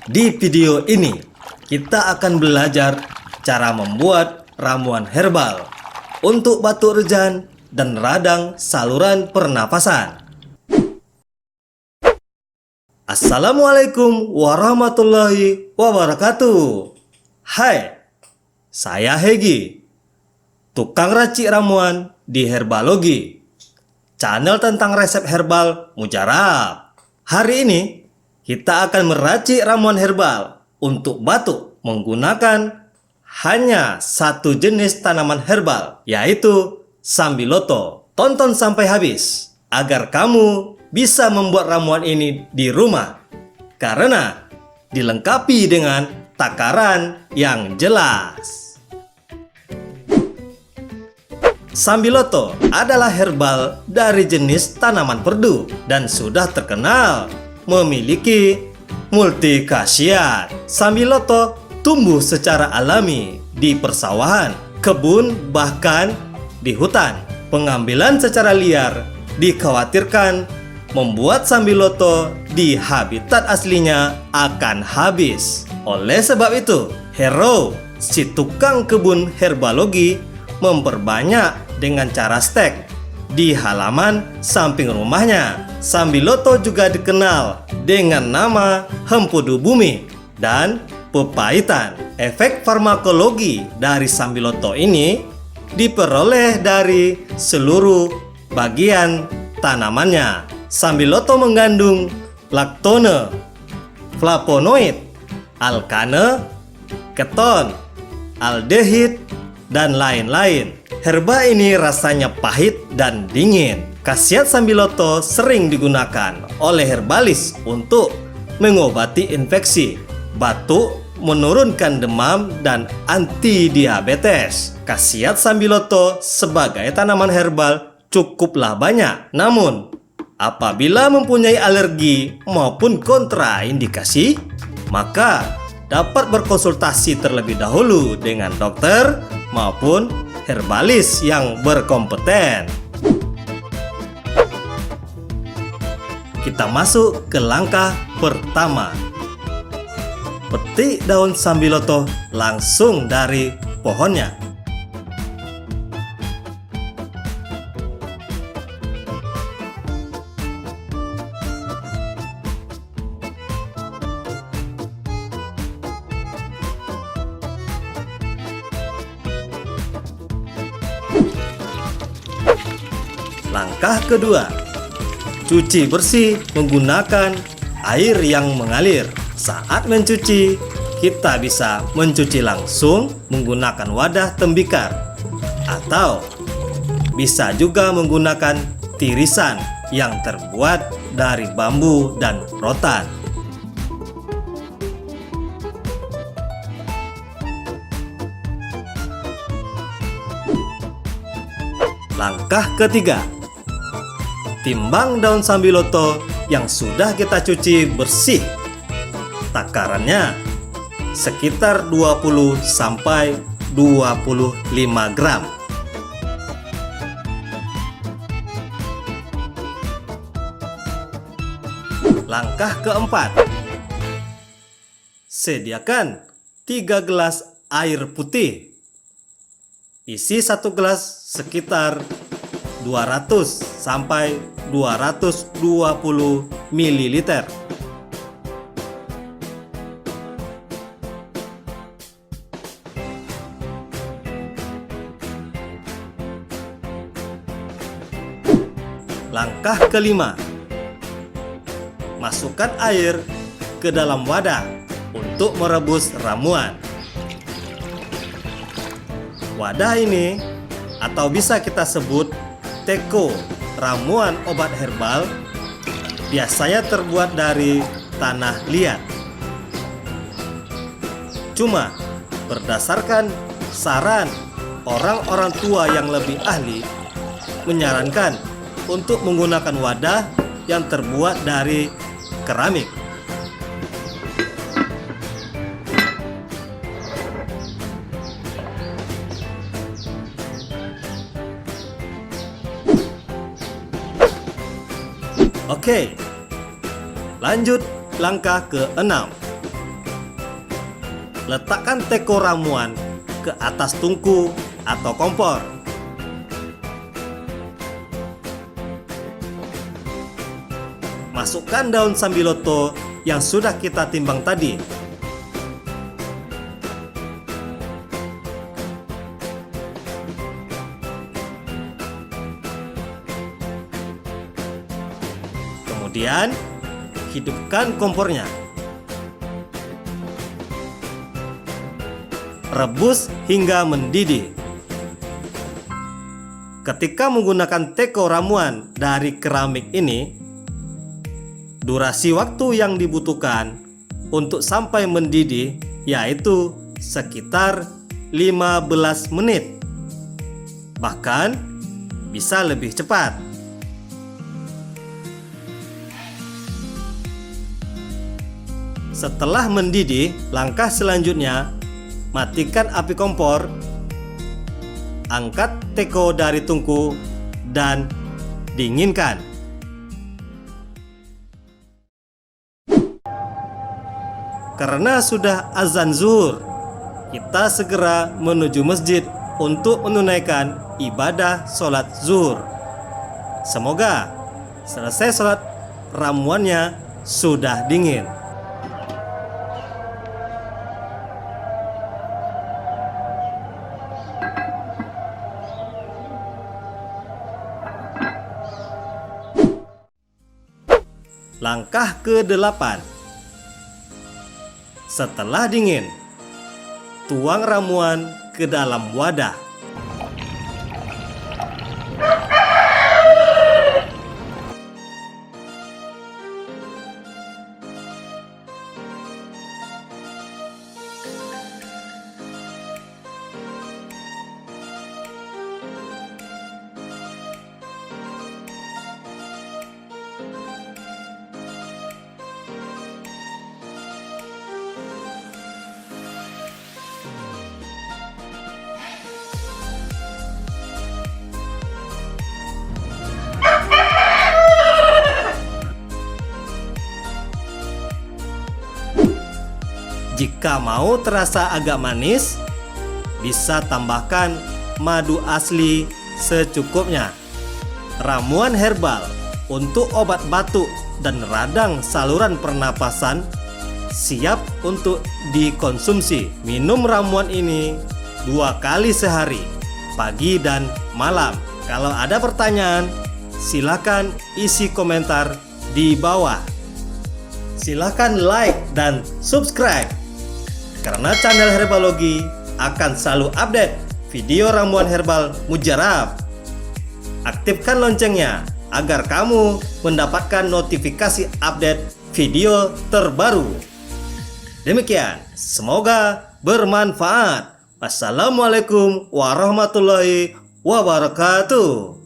Di video ini, kita akan belajar cara membuat ramuan herbal untuk batuk rejan dan radang saluran pernapasan. Assalamualaikum warahmatullahi wabarakatuh. Hai, saya Hegi, tukang racik ramuan di Herbalogi, channel tentang resep herbal mujarab. Hari ini kita akan meracik ramuan herbal untuk batuk menggunakan hanya satu jenis tanaman herbal, yaitu sambiloto. Tonton sampai habis agar kamu bisa membuat ramuan ini di rumah, karena dilengkapi dengan takaran yang jelas. Sambiloto adalah herbal dari jenis tanaman perdu dan sudah terkenal memiliki multi khasiat. Sambiloto tumbuh secara alami di persawahan, kebun, bahkan di hutan. Pengambilan secara liar dikhawatirkan membuat sambiloto di habitat aslinya akan habis. Oleh sebab itu, Hero, si tukang kebun Herbalogi, memperbanyak dengan cara stek di halaman samping rumahnya. Sambiloto juga dikenal dengan nama hempudu bumi dan pepaitan. Efek farmakologi dari sambiloto ini diperoleh dari seluruh bagian tanamannya. Sambiloto mengandung laktone, flavonoid, alkane, keton, aldehid, dan lain-lain. Herba ini rasanya pahit dan dingin. Khasiat sambiloto sering digunakan oleh herbalis untuk mengobati infeksi, batuk, menurunkan demam, dan anti diabetes. Khasiat sambiloto sebagai tanaman herbal cukuplah banyak. Namun, apabila mempunyai alergi maupun kontraindikasi, maka dapat berkonsultasi terlebih dahulu dengan dokter maupun herbalis yang berkompeten. Kita masuk ke langkah pertama. Petik daun sambiloto langsung dari pohonnya. Langkah kedua, cuci bersih menggunakan air yang mengalir. Saat mencuci, kita bisa mencuci langsung menggunakan wadah tembikar, atau bisa juga menggunakan tirisan yang terbuat dari bambu dan rotan. Langkah ketiga, timbang daun sambiloto yang sudah kita cuci bersih. Takarannya sekitar 20 sampai 25 gram. Langkah keempat, sediakan 3 gelas air putih. Isi 1 gelas sekitar 200 sampai 220 ml. Langkah kelima, masukkan air ke dalam wadah untuk merebus ramuan. Wadah ini atau bisa kita sebut teko ramuan obat herbal biasanya terbuat dari tanah liat. Cuma berdasarkan saran orang-orang tua yang lebih ahli, menyarankan untuk menggunakan wadah yang terbuat dari keramik. Oke, lanjut langkah ke-6. letakkan teko ramuan ke atas tungku atau kompor. Masukkan daun sambiloto yang sudah kita timbang tadi. Kemudian, hidupkan kompornya. Rebus hingga mendidih. Ketika menggunakan teko ramuan dari keramik ini, durasi waktu yang dibutuhkan untuk sampai mendidih yaitu sekitar 15 menit. Bahkan bisa lebih cepat. Setelah mendidih, langkah selanjutnya, matikan api kompor, angkat teko dari tungku, dan dinginkan. Karena sudah azan zuhur, kita segera menuju masjid untuk menunaikan ibadah sholat zuhur. Semoga selesai sholat, ramuannya sudah dingin. Langkah ke-8. Setelah dingin, tuang ramuan ke dalam wadah. Jika mau terasa agak manis, bisa tambahkan madu asli secukupnya. Ramuan herbal untuk obat batuk dan radang saluran pernapasan siap untuk dikonsumsi. Minum ramuan ini 2 kali sehari, pagi dan malam. Kalau ada pertanyaan, silakan isi komentar di bawah. Silakan like dan subscribe, karena channel Herbalogy akan selalu update video ramuan herbal mujarab. Aktifkan loncengnya agar kamu mendapatkan notifikasi update video terbaru. Demikian, semoga bermanfaat. Wassalamualaikum warahmatullahi wabarakatuh.